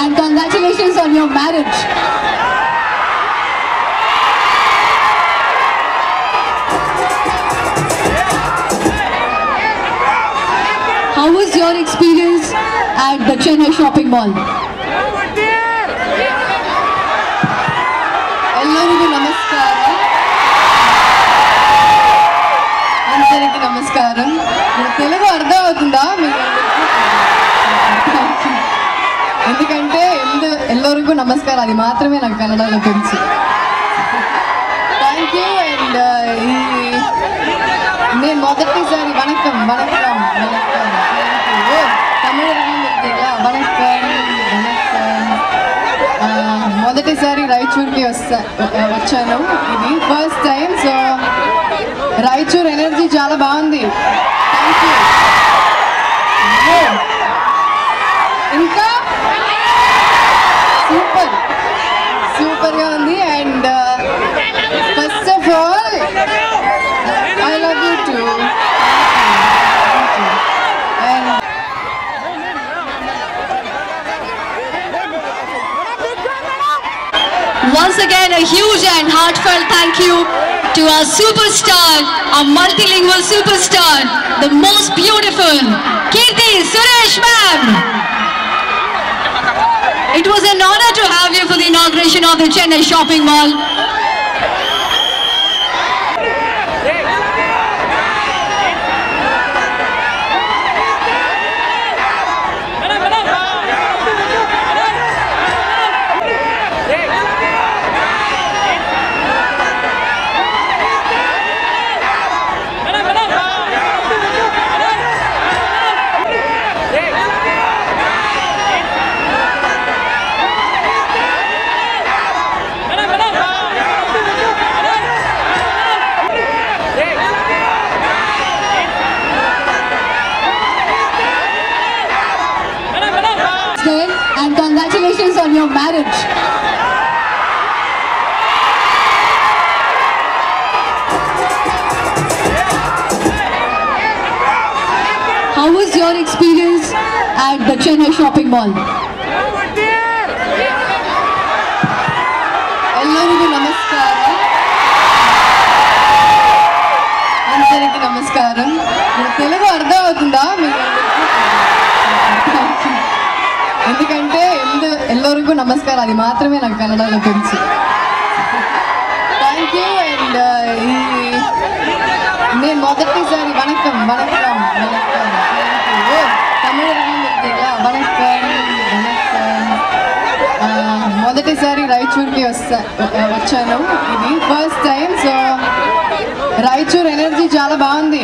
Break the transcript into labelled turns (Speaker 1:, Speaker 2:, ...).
Speaker 1: and congratulations on your marriage. How was your experience at the Chennai shopping mall? Ellarigu namaskaram. Andariki namaskaram. Telugu ardha avutunda meeku? ఎందుకంటే ఎల్లరికూ నమస్కారం అది మాత్రమే నాకు కన్నడలో తెలుసు. Thank you. And నేను మొదటిసారి వణక్కం వణక్కం వణక్కం తమిళం వణక్కం వణక్కం మొదటిసారి రాయచూర్కి వచ్చాను. ఇది first time. So Raichur energy చాలా బాగుంది. Thank you. ఇంకా సూపర్గా ఉంది. And first of all I love you two.
Speaker 2: Once again, a huge and heartfelt thank you to our superstar, our multilingual superstar, the most beautiful Kirti Suresh ma'am. It was an honor to have you for the inauguration of the Chennai shopping mall.
Speaker 1: And congratulations on your marriage. How was your experience at the Chennai shopping mall? Ellarigu namaskaram. Andariki namaskaram. Telugu ardha avutunda meeku? ఎందుకంటే ఎల్లరికూ నమస్కారం అది మాత్రమే నాకు కన్నడలో తెలుసు. Thank you. And నేను మొదటిసారి వణక్కం వణక్కం వణక్కం తమిళం వణక్కం వణక్కం మొదటిసారి రాయచూర్కి వచ్చాను. ఇది first time. So Raichur energy చాలా బాగుంది.